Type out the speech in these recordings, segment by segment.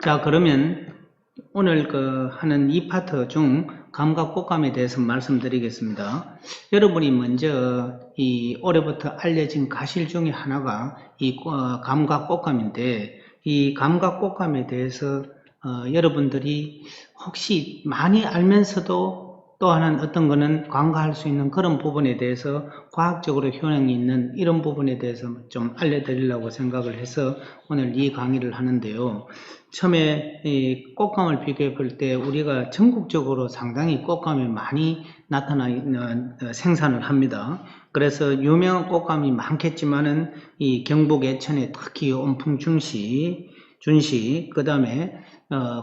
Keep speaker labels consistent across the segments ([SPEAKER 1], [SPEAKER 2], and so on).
[SPEAKER 1] 자, 그러면 오늘 하는 이 파트 중 감과 꽃감에 대해서 말씀드리겠습니다. 여러분이 먼저 이 올해부터 알려진 가실 중에 하나가 이 감과 꽃감인데, 이 감과 꽃감에 대해서 여러분들이 혹시 많이 알면서도 또 하나는 어떤 거는 간과할 수 있는 그런 부분에 대해서 과학적으로 효능이 있는 이런 부분에 대해서 좀 알려드리려고 생각을 해서 오늘 이 강의를 하는데요. 처음에 이 꽃감을 비교해 볼 때 우리가 전국적으로 상당히 꽃감이 많이 나타나 있는 생산을 합니다. 그래서 유명한 꽃감이 많겠지만은 이 경북 예천의 특히 온풍준시, 그 다음에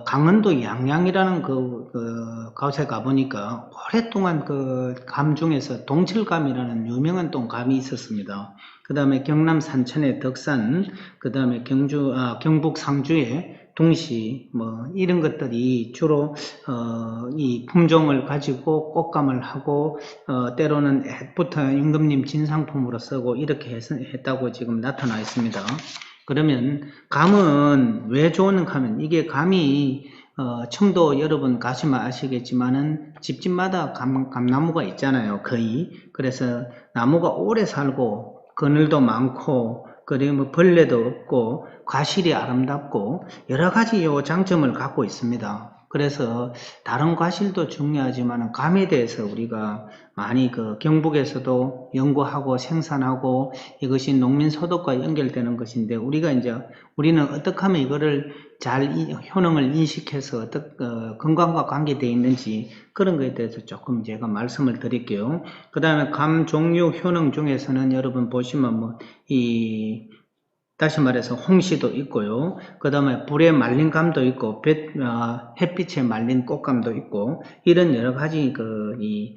[SPEAKER 1] 강원도 양양이라는 곳에 가보니까 오랫동안 그 감 중에서 동칠감이라는 유명한 또 감이 있었습니다. 그 다음에 경남 산천의 덕산, 그 다음에 경북 상주의 둥시, 이런 것들이 주로 이 품종을 가지고 꽃감을 하고 때로는 애부터 임금님 진상품으로 쓰고 이렇게 했다고 지금 나타나 있습니다. 그러면 감은 왜 좋은가 하면 이게 감이 청도 여러분 가시면 아시겠지만은 집집마다 감나무가 있잖아요, 거의. 그래서 나무가 오래 살고 그늘도 많고 그리고 벌레도 없고 과실이 아름답고 여러 가지 요 장점을 갖고 있습니다. 그래서 다른 과실도 중요하지만 감에 대해서 우리가 많이 경북에서도 연구하고 생산하고 이것이 농민 소득과 연결되는 것인데 우리는 어떻게 하면 이거를 잘 효능을 인식해서 건강과 관계되어 있는지 그런 것에 대해서 조금 제가 말씀을 드릴게요. 그 다음에 감 종류 효능 중에서는 여러분 보시면 다시 말해서 홍시도 있고요. 그 다음에 불에 말린 감도 있고 햇빛에 말린 꽃감도 있고 이런 여러 가지 이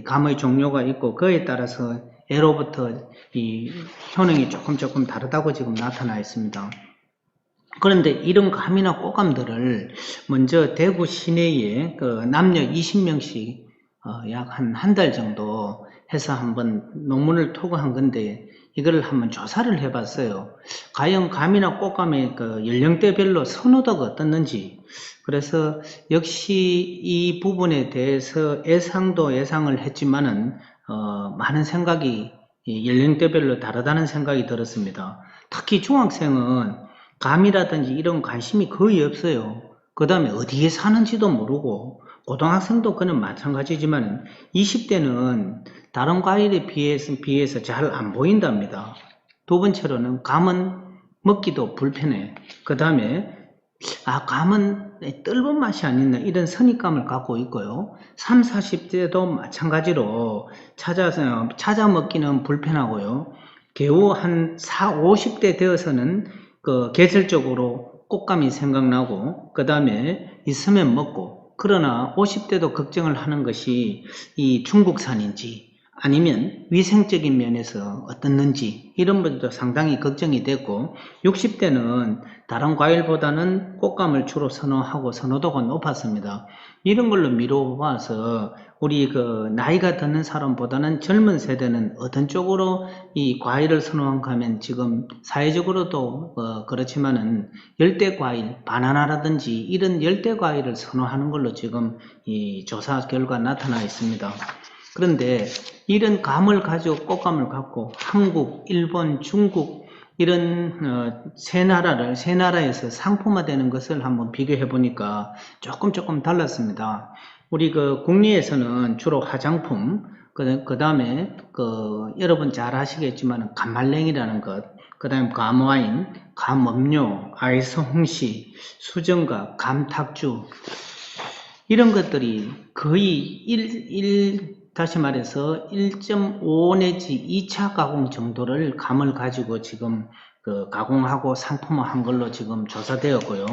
[SPEAKER 1] 감의 종류가 있고 그에 따라서 애로부터 이 효능이 조금 다르다고 지금 나타나 있습니다. 그런데 이런 감이나 꽃감들을 먼저 대구 시내에 남녀 20명씩 약 한 달 정도 해서 한번 논문을 토거한 건데 이거를 한번 조사를 해봤어요. 과연 감이나 꽃감의 연령대별로 선호도가 어떻는지. 그래서 역시 이 부분에 대해서 예상을 했지만은 많은 생각이 연령대별로 다르다는 생각이 들었습니다. 특히 중학생은 감이라든지 이런 관심이 거의 없어요. 그 다음에 어디에 사는지도 모르고 고등학생도 그는 마찬가지지만 20대는 다른 과일에 비해서 잘 안 보인답니다. 두 번째로는 감은 먹기도 불편해. 그 다음에 감은 떫은 맛이 안 있나 이런 선입감을 갖고 있고요. 30, 40대도 마찬가지로 찾아 먹기는 불편하고요. 겨우 한 40, 50대 되어서는 계절적으로 꽃감이 생각나고 그 다음에 있으면 먹고 그러나 50대도 걱정을 하는 것이 이 중국산인지 아니면 위생적인 면에서 어떻는지 이런 분들도 상당히 걱정이 됐고 60대는 다른 과일보다는 꽃감을 주로 선호하고 선호도가 높았습니다. 이런 걸로 미뤄봐서 우리 나이가 드는 사람보다는 젊은 세대는 어떤 쪽으로 이 과일을 선호한가 하면 지금 사회적으로도 그렇지만은 열대과일, 바나나라든지 이런 열대과일을 선호하는 걸로 지금 이 조사 결과 나타나 있습니다. 그런데 이런 감을 가지고 꽃감을 갖고 한국, 일본, 중국 이런 세 나라에서 상품화되는 것을 한번 비교해 보니까 조금 달랐습니다. 우리 국내에서는 주로 화장품, 그 다음에 여러분 잘 아시겠지만 감말랭이라는 것, 그 다음에 감와인, 감음료, 아이스 홍시, 수정과 감탁주 이런 것들이 거의 다시 말해서 1.5 내지 2차 가공 정도를 감을 가지고 지금 가공하고 상품화한 걸로 지금 조사되었고요.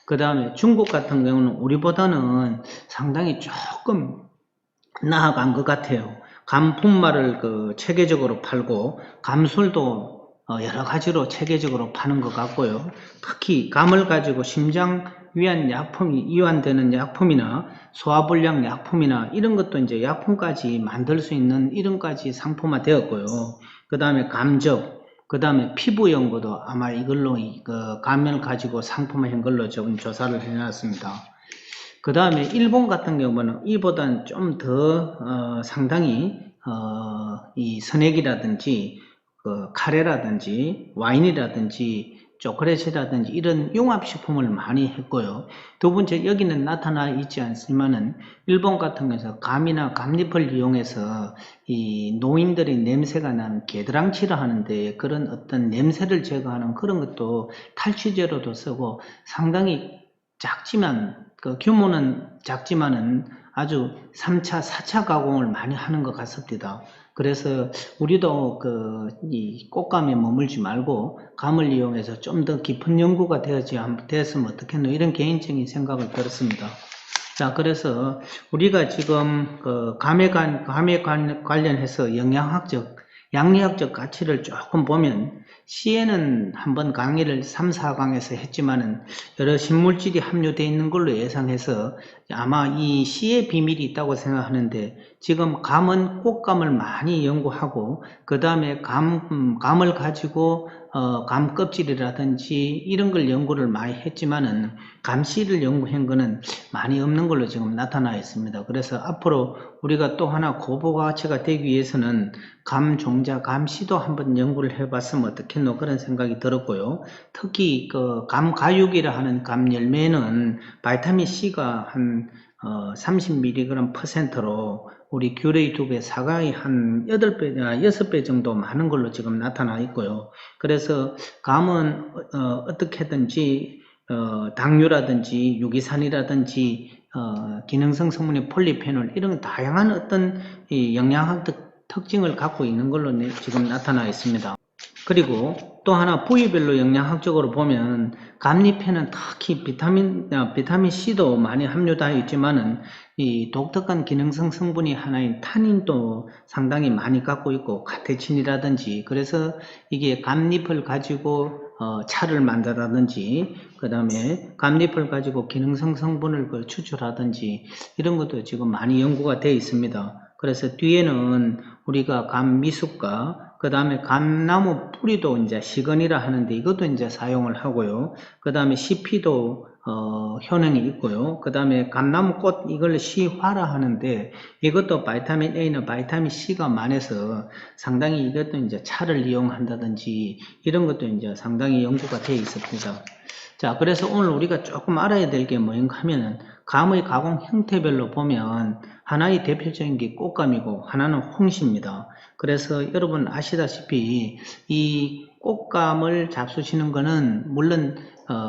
[SPEAKER 1] 그 다음에 중국 같은 경우는 우리보다는 상당히 조금 나아간 것 같아요. 감 분말을 체계적으로 팔고 감술도 여러 가지로 체계적으로 파는 것 같고요. 특히 감을 가지고 심장 위안 약품이 이완되는 약품이나 소화불량 약품이나 이런 것도 약품까지 만들 수 있는 이런까지 상품화 되었고요. 그 다음에 감적, 그 다음에 피부 연구도 아마 이걸로 그 감을 가지고 상품화한 걸로 조금 조사를 해놨습니다. 그 다음에 일본 같은 경우는 이보다는 좀 더 상당히 이 선액이라든지 그 카레라든지 와인이라든지 초콜릿이라든지 이런 융합식품을 많이 했고요. 두 번째, 여기는 나타나 있지 않지만은 일본 같은 경우에서 감이나 감잎을 이용해서 이 노인들의 냄새가 나는 개드랑치를 하는데 그런 어떤 냄새를 제거하는 그런 것도 탈취제로도 쓰고 상당히 작지만 그 규모는 작지만은 아주 3차, 4차 가공을 많이 하는 것 같습니다. 그래서 우리도 이 꽃감에 머물지 말고 감을 이용해서 좀 더 깊은 연구가 되었으면 어떻겠노 이런 개인적인 생각을 들었습니다. 자, 그래서 우리가 지금 감에 관련해서 영양학적, 양리학적 가치를 조금 보면 C에는 한번 강의를 3, 4강에서 했지만은 여러 신물질이 함유되어 있는 걸로 예상해서 아마 이 C의 비밀이 있다고 생각하는데 지금 감은 꽃감을 많이 연구하고 그 다음에 감을 가지고 감 껍질이라든지 이런 걸 연구를 많이 했지만은 감씨를 연구한 거는 많이 없는 걸로 지금 나타나 있습니다. 그래서 앞으로 우리가 또 하나 고부가 가치가 되기 위해서는 감 종자, 감씨도 한번 연구를 해봤으면 어떻겠노 그런 생각이 들었고요. 특히 그 감가육이라 하는 감 열매는 바이타민 C가 한 30mg%로 우리 귤의 2배, 사과의 한 8배, 6배 정도 많은 걸로 지금 나타나 있고요. 그래서 감은 어떻게든지 당류라든지 유기산이라든지 기능성 성분의 폴리페놀 이런 다양한 어떤 이 영양학 특징을 갖고 있는 걸로 지금 나타나 있습니다. 그리고 또 하나 부위별로 영양학적으로 보면 감잎에는 특히 비타민 C도 많이 함유되어 있지만은 이 독특한 기능성 성분이 하나인 타닌도 상당히 많이 갖고 있고 카테친이라든지 그래서 이게 감잎을 가지고 차를 만들다든지 그 다음에 감잎을 가지고 기능성 성분을 추출하든지 이런 것도 지금 많이 연구가 되어 있습니다. 그래서 뒤에는 우리가 감 미숫과 그 다음에 감나무 뿌리도 이제 시건이라 하는데 이것도 이제 사용을 하고요. 그 다음에 CP도 효능이 있고요. 그 다음에 감나무 꽃 이걸 시화라 하는데 이것도 바이타민 A나 바이타민 C가 많아서 상당히 이것도 이제 차를 이용한다든지 이런 것도 이제 상당히 연구가 되어 있습니다. 자, 그래서 오늘 우리가 조금 알아야 될 게 뭐인가 하면은 감의 가공 형태별로 보면 하나의 대표적인 게 꽃감이고 하나는 홍시입니다. 그래서 여러분 아시다시피 이 꽃감을 잡수시는 거는 물론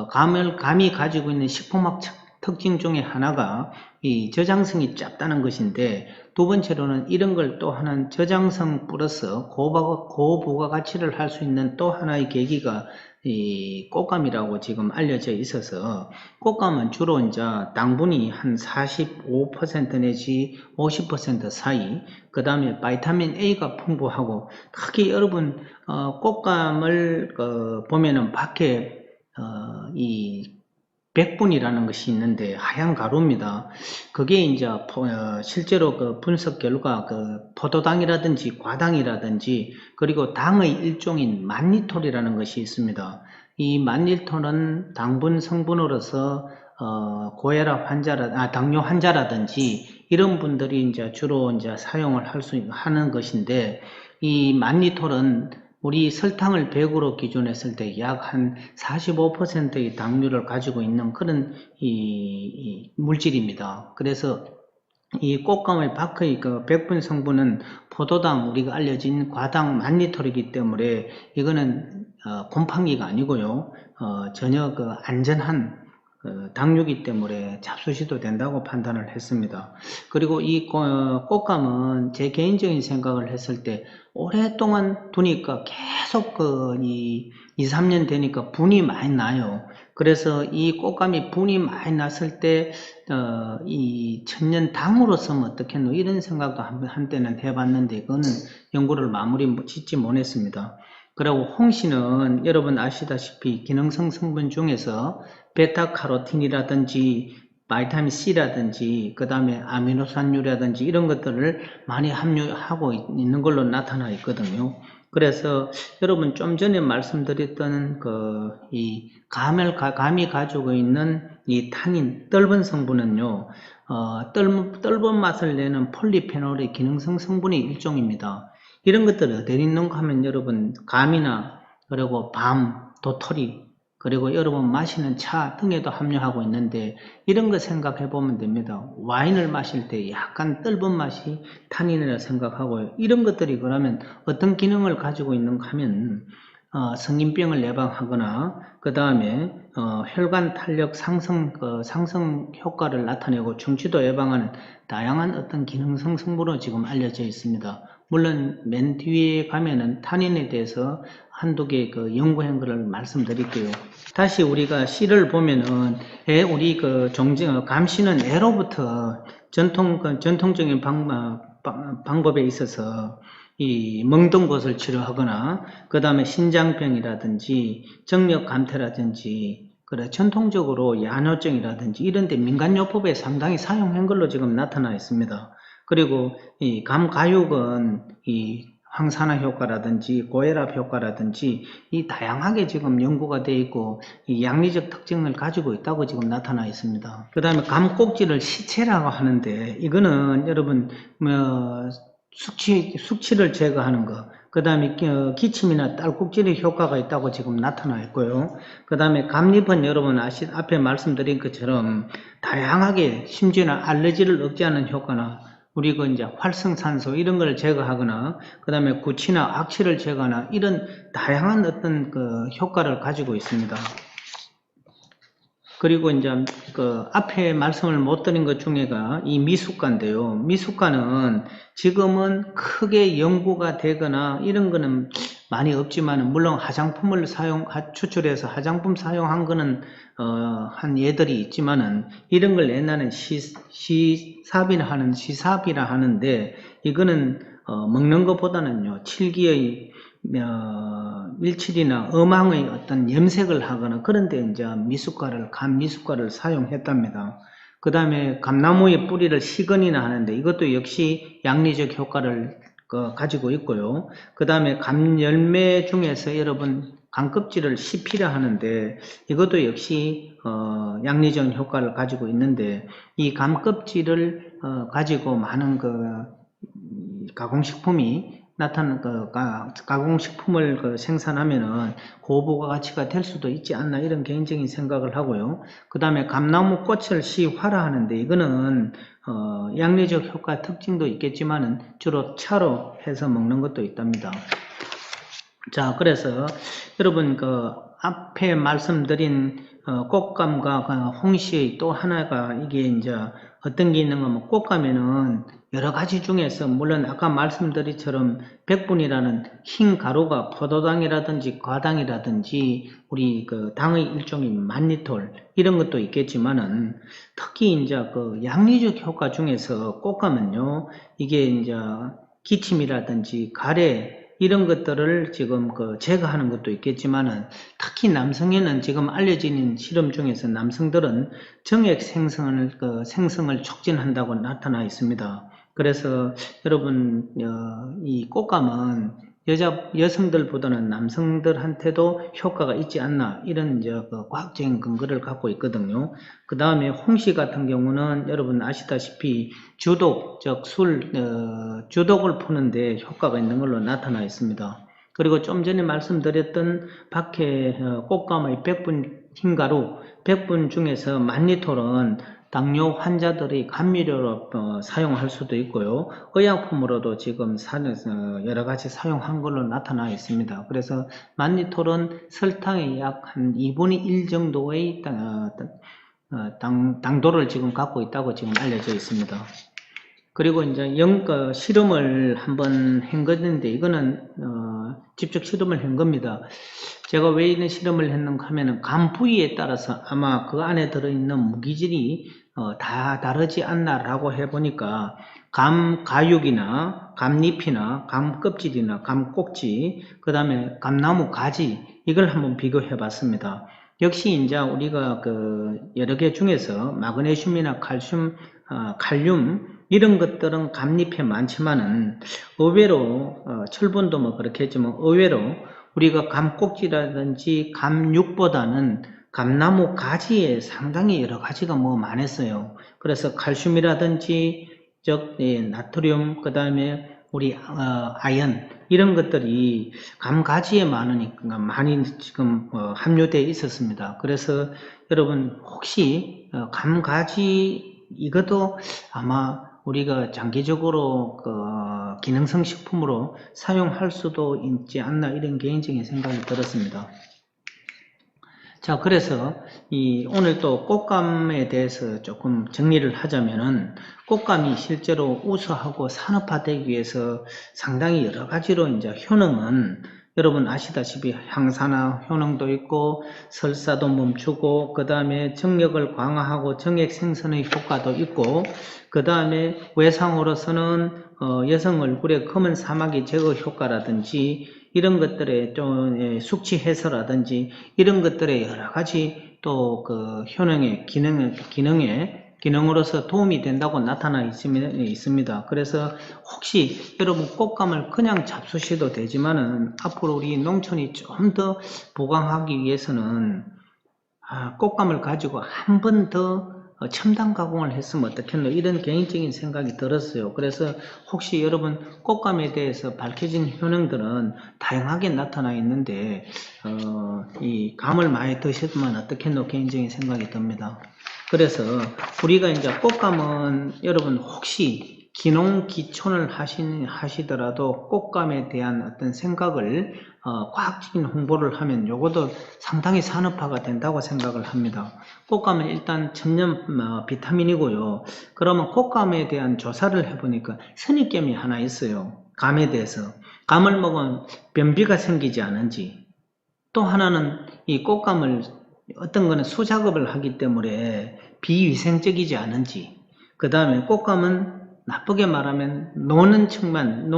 [SPEAKER 1] 감이 가지고 있는 식품학 특징 중에 하나가 이 저장성이 짧다는 것인데 두 번째로는 이런 걸 또 하나는 저장성 플러스 고부가 가치를 할 수 있는 또 하나의 계기가 이 꽃감이라고 지금 알려져 있어서 꽃감은 주로 이제 당분이 한 45% 내지 50% 사이 그 다음에 바이타민 A가 풍부하고 특히 여러분 꽃감을 보면은 밖에 이 백분이라는 것이 있는데 하얀 가루입니다. 그게 이제 실제로 그 분석 결과 포도당이라든지 과당이라든지 그리고 당의 일종인 만리톨이라는 것이 있습니다. 이 만리톨은 당분 성분으로서 고혈압 당뇨 환자라든지 이런 분들이 이제 주로 이제 사용을 하는 것인데 이 만리톨은 우리 설탕을 100으로 기준했을 때 약 한 45%의 당류를 가지고 있는 그런 이 물질입니다. 그래서 이 꽃감의 밖의 그 백분 성분은 포도당 우리가 알려진 과당 만리톨이기 때문에 이거는 곰팡이가 아니고요. 전혀 안전한 당류이기 때문에 잡수시도 된다고 판단을 했습니다. 그리고 이 꽃감은 제 개인적인 생각을 했을 때 오랫동안 두니까 계속 2, 3년 되니까 분이 많이 나요. 그래서 이 꽃감이 분이 많이 났을 때 이 천년 당으로 쓰면 어떻겠노 이런 생각도 한때는 해봤는데 그거는 연구를 마무리 짓지 못했습니다. 그리고 홍시는 여러분 아시다시피 기능성 성분 중에서 베타카로틴이라든지 바이타민 C라든지 그 다음에 아미노산유라든지 이런 것들을 많이 함유하고 있는 걸로 나타나 있거든요. 그래서 여러분 좀 전에 말씀드렸던 이 감이 가지고 있는 이 타닌, 떫은 성분은요, 떫은 맛을 내는 폴리페놀의 기능성 성분의 일종입니다. 이런 것들이 어디 있는가 하면 여러분 감이나 그리고 밤, 도토리, 그리고 여러분 마시는 차 등에도 함유하고 있는데 이런 거 생각해 보면 됩니다. 와인을 마실 때 약간 떫은 맛이 탄닌이라 생각하고요. 이런 것들이 그러면 어떤 기능을 가지고 있는가 하면 성인병을 예방하거나 그 다음에 혈관 탄력 상승 효과를 나타내고 중추도 예방하는 다양한 어떤 기능성 성분으로 지금 알려져 있습니다. 물론 맨 뒤에 가면은 탄닌에 대해서 한두 개 연구한 것을 말씀드릴게요. 다시 우리가 씨를 보면은 우리 감씨는 애로부터 전통적인 방법에 있어서 이 멍든 곳을 치료하거나 그 다음에 신장병이라든지 정력 감퇴라든지 그래 전통적으로 야뇨증이라든지 이런 데 민간요법에 상당히 사용한 걸로 지금 나타나 있습니다. 그리고 이 감가육은 이 항산화 효과라든지 고혈압 효과라든지 이 다양하게 지금 연구가 되어 있고 이 양리적 특징을 가지고 있다고 지금 나타나 있습니다. 그 다음에 감꼭지를 시체라고 하는데 이거는 여러분 숙취를 제거하는 거, 그 다음에 기침이나 딸꾹질의 효과가 있다고 지금 나타나 있고요. 그 다음에 감잎은 여러분 앞에 말씀드린 것처럼 다양하게 심지어는 알레르기를 억제하는 효과나 우리 이제 활성산소 이런 걸 제거하거나 그 다음에 구취나 악취를 제거하나 이런 다양한 어떤 효과를 가지고 있습니다. 그리고 이제 앞에 말씀을 못 드린 것 중에가 이 미숫가인데요. 미숫가는 지금은 크게 연구가 되거나 이런 거는 많이 없지만 물론 화장품을 추출해서 화장품 사용한 거는 한 예들이 있지만은 이런 걸 옛날엔 시삽이라 하는데 이거는 먹는 것보다는요 칠기의 밀칠이나 어망의 어떤 염색을 하거나 그런데 이제 감 미숫가를 사용했답니다. 그 다음에 감나무의 뿌리를 시건이나 하는데 이것도 역시 양리적 효과를 가지고 있고요. 그 다음에 감 열매 중에서 여러분 감껍질을 씹히려 하는데 이것도 역시 양리적 효과를 가지고 있는데 이 감껍질을 가지고 많은 가공식품이 가공식품을 생산하면은 고부가 가치가 될 수도 있지 않나 이런 개인적인 생각을 하고요. 그 다음에 감나무 꽃을 시화라하는데 이거는 양리적 효과 특징도 있겠지만은 주로 차로 해서 먹는 것도 있답니다. 자, 그래서 여러분 앞에 말씀드린 꽃감과 홍시의 또 하나가 이게 이제 어떤 게 있는가 하면 꽃감에는 여러 가지 중에서 물론 아까 말씀드린처럼 백분이라는 흰 가루가 포도당이라든지 과당이라든지 우리 당의 일종인 만리톨 이런 것도 있겠지만은 특히 이제 양리적 효과 중에서 꽃감은요 이게 이제 기침이라든지 가래 이런 것들을 지금 제거하는 것도 있겠지만은 특히 남성에는 지금 알려진 실험 중에서 남성들은 정액 생성을 촉진한다고 나타나 있습니다. 그래서 여러분 이 꽃감은 여성들보다는 남성들한테도 효과가 있지 않나 이런 이제 과학적인 근거를 갖고 있거든요. 그 다음에 홍시 같은 경우는 여러분 아시다시피 주독, 즉 주독을 푸는데 효과가 있는 걸로 나타나 있습니다. 그리고 좀 전에 말씀드렸던 밖에 꽃감의 백분 흰가루, 백분 중에서 만리톨은 당뇨 환자들이 감미료로 사용할 수도 있고요. 의약품으로도 지금 여러 가지 사용한 걸로 나타나 있습니다. 그래서 만리톨은 설탕의 약 한 2분의 1 정도의 당도를 지금 갖고 있다고 지금 알려져 있습니다. 그리고 이제 실험을 한번 한 건데 이거는 직접 실험을 한 겁니다. 제가 왜 이런 실험을 했는가 하면은 감 부위에 따라서 아마 그 안에 들어있는 무기질이 다 다르지 않나 라고 해보니까 감 가육이나 감잎이나 감 껍질이나 감 꼭지 그 다음에 감나무 가지 이걸 한번 비교해 봤습니다. 역시 이제 우리가 여러 개 중에서 마그네슘이나 칼륨 이런 것들은 감잎에 많지만은 의외로 철분도 뭐 그렇겠지만 의외로 우리가 감꼭지라든지 감육보다는 감나무 가지에 상당히 여러 가지가 뭐 많았어요. 그래서 칼슘이라든지 나트륨, 그 다음에 우리 아연 이런 것들이 감가지에 많으니까 많이 지금 함유되어 있었습니다. 그래서 여러분 혹시 감가지 이것도 아마 우리가 장기적으로 기능성 식품으로 사용할 수도 있지 않나 이런 개인적인 생각이 들었습니다. 자, 그래서 오늘 또 꽃감에 대해서 조금 정리를 하자면은 꽃감이 실제로 우수하고 산업화되기 위해서 상당히 여러 가지로 이제 효능은 여러분 아시다시피 항산화 효능도 있고 설사도 멈추고 그 다음에 정력을 강화하고 정액 생성의 효과도 있고 그 다음에 외상으로서는 여성 얼굴에 검은 사마귀 제거 효과라든지 이런 것들의 좀 숙취 해소라든지 이런 것들의 여러 가지 또 그 효능의 기능으로서 도움이 된다고 나타나 있습니다. 그래서 혹시 여러분 꽃감을 그냥 잡수셔도 되지만은 앞으로 우리 농촌이 좀 더 보강하기 위해서는 꽃감을 가지고 한 번 더 첨단 가공을 했으면 어떻겠노 이런 개인적인 생각이 들었어요. 그래서 혹시 여러분 꽃감에 대해서 밝혀진 효능들은 다양하게 나타나 있는데 이 감을 많이 드시면 어떻겠노 개인적인 생각이 듭니다. 그래서 우리가 이제 꽃감은 여러분 혹시 기농기촌을 하시더라도 꽃감에 대한 어떤 생각을 과학적인 홍보를 하면 요것도 상당히 산업화가 된다고 생각을 합니다. 꽃감은 일단 천연 비타민이고요. 그러면 꽃감에 대한 조사를 해보니까 선입견이 하나 있어요. 감에 대해서. 감을 먹으면 변비가 생기지 않은지, 또 하나는 이 꽃감을 어떤 거는 수작업을 하기 때문에 비위생적이지 않은지, 그 다음에 꽃감은 나쁘게 말하면 노년층만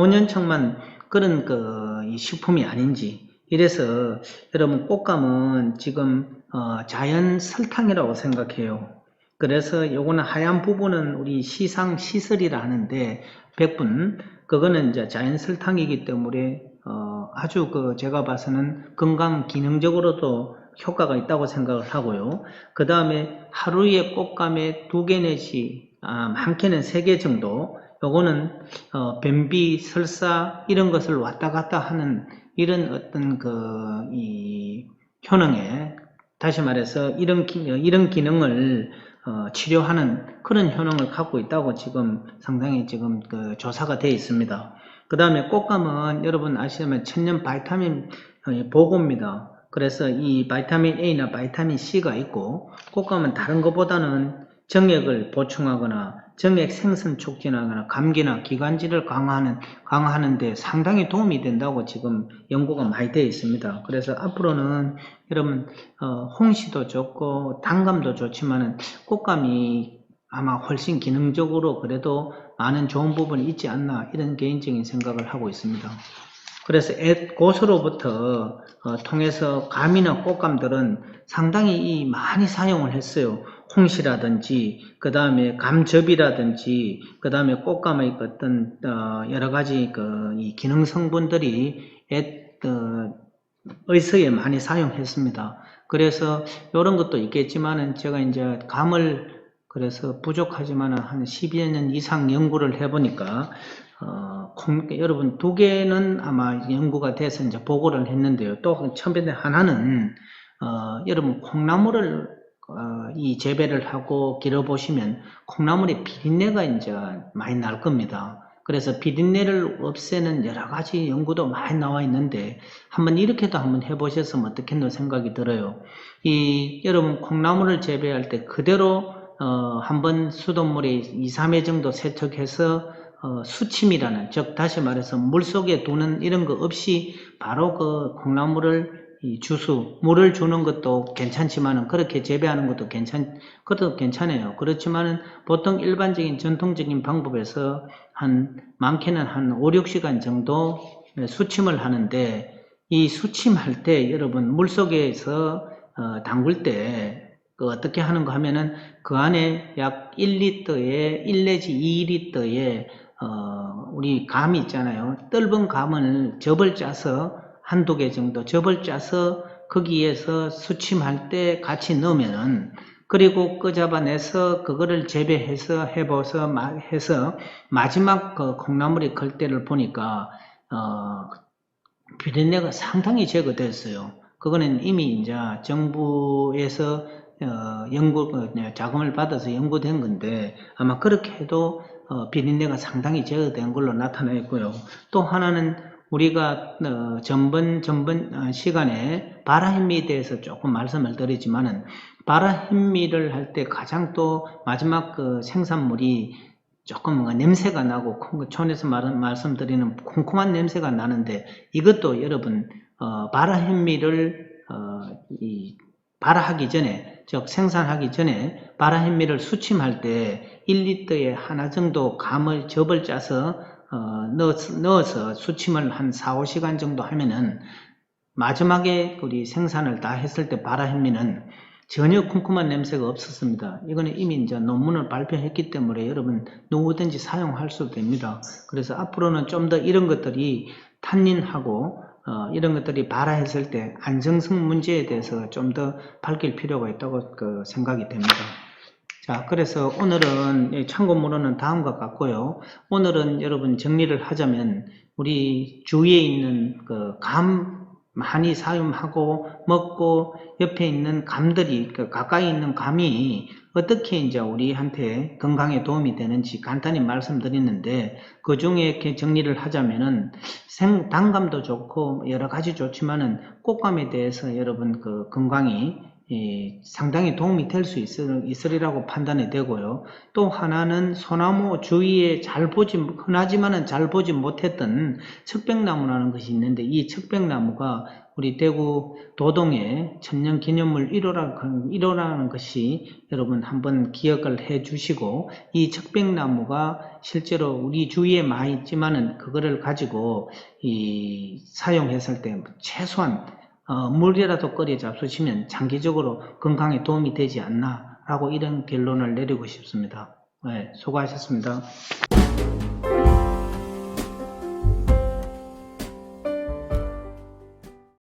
[SPEAKER 1] 그런 이 식품이 아닌지. 이래서 여러분 꽃감은 지금 자연 설탕이라고 생각해요. 그래서 요거는 하얀 부분은 우리 시설이라 하는데 백분 그거는 이제 자연 설탕이기 때문에 아주 제가 봐서는 건강 기능적으로도 효과가 있다고 생각을 하고요. 그 다음에 하루에 꽃감에 2개 내지 많게는 3개 정도 요거는 변비, 설사 이런 것을 왔다 갔다 하는 이런 어떤 이 효능에 다시 말해서 이런 기능을 치료하는 그런 효능을 갖고 있다고 지금 상당히 지금 조사가 되어 있습니다. 그 다음에 꽃감은 여러분 아시면 천연 바이타민 보고입니다. 그래서 이 바이타민 A나 바이타민 C가 있고 꽃감은 다른 것보다는 정액을 보충하거나 정액 생성 촉진하거나 감기나 기관지를 강화하는 데 상당히 도움이 된다고 지금 연구가 많이 되어 있습니다. 그래서 앞으로는 여러분 홍시도 좋고 단감도 좋지만은 꽃감이 아마 훨씬 기능적으로 그래도 많은 좋은 부분이 있지 않나 이런 개인적인 생각을 하고 있습니다. 그래서 고서로부터 통해서 감이나 꽃감들은 상당히 많이 사용을 했어요. 홍시라든지 그 다음에 감즙이라든지 그 다음에 꽃감의 어떤 여러 가지 이 기능 성분들이 의서에 많이 사용했습니다. 그래서 이런 것도 있겠지만은 제가 이제 감을 그래서 부족하지만 한 10여 년 이상 연구를 해보니까 여러분 2개는 아마 연구가 돼서 이제 보고를 했는데요. 또 처음에 하나는 여러분 콩나물을 이 재배를 하고 길어보시면 콩나물의 비린내가 이제 많이 날 겁니다. 그래서 비린내를 없애는 여러 가지 연구도 많이 나와 있는데 한번 이렇게도 한번 해보셨으면 어떻겠노 생각이 들어요. 여러분 콩나물을 재배할 때 그대로 한번 수돗물에 2, 3회 정도 세척해서 수침이라는 즉 다시 말해서 물속에 두는 이런 거 없이 바로 콩나물을 물을 주는 것도 괜찮지만은 그렇게 재배하는 것도 그것도 괜찮아요. 그렇지만은 보통 일반적인 전통적인 방법에서 많게는 한 5, 6시간 정도 수침을 하는데 이 수침할 때 여러분 물속에서 담글 때 어떻게 하는가 하면은 그 안에 약 1리터에 1 내지 2리터의 우리 감이 있잖아요. 떫은 감을 접을 짜서 한두 개 정도 접을 짜서 거기에서 수침할 때 같이 넣으면은, 그리고 끄잡아내서 그거를 재배해서 해서 마지막 그 콩나물이 클 때를 보니까 비린내가 상당히 제거됐어요. 그거는 이미 이제 정부에서 자금을 받아서 연구된 건데, 아마 그렇게 해도 비린내가 상당히 제거된 걸로 나타나있고요. 또 하나는 우리가 전번 시간에 바라현미에 대해서 조금 말씀을 드리지만은, 바라현미를 할 때 가장 또 마지막 그 생산물이 조금 뭔가 냄새가 나고 촌에서 말씀드리는 쿰쿰한 냄새가 나는데, 이것도 여러분 바라현미를 발화하기 전에, 즉 생산하기 전에 바라현미를 수침할 때 1리터에 하나 정도 감을 접을 짜서 넣어서 수침을 한 4-5시간 정도 하면은 마지막에 우리 생산을 다 했을 때 바라현미는 전혀 쿰쿰한 냄새가 없었습니다. 이거는 이미 이제 논문을 발표했기 때문에 여러분 누구든지 사용할 수 됩니다. 그래서 앞으로는 좀 더 이런 것들이 탄닌하고 이런 것들이 발화했을 때 안정성 문제에 대해서 좀 더 밝힐 필요가 있다고 생각이 됩니다. 자, 그래서 오늘은 참고문헌은 다음과 같고요. 오늘은 여러분 정리를 하자면, 우리 주위에 있는 감 많이 사용하고 먹고 옆에 있는 감들이, 가까이 있는 감이 어떻게 이제 우리한테 건강에 도움이 되는지 간단히 말씀드리는데, 그 중에 이렇게 정리를 하자면은 단감도 좋고 여러 가지 좋지만은 꽃감에 대해서 여러분 건강이 상당히 도움이 될 수 있으리라고 판단이 되고요. 또 하나는 소나무 주위에 흔하지만은 잘 보지 못했던 척백나무라는 것이 있는데, 이 척백나무가 우리 대구 도동의 천년기념물 1호라는 것이 여러분 한번 기억을 해 주시고, 이 척백나무가 실제로 우리 주위에 많이 있지만은 그거를 가지고 사용했을 때 최소한 물이라도 끓여 잡수시면 장기적으로 건강에 도움이 되지 않나 라고 이런 결론을 내리고 싶습니다. 네, 수고하셨습니다.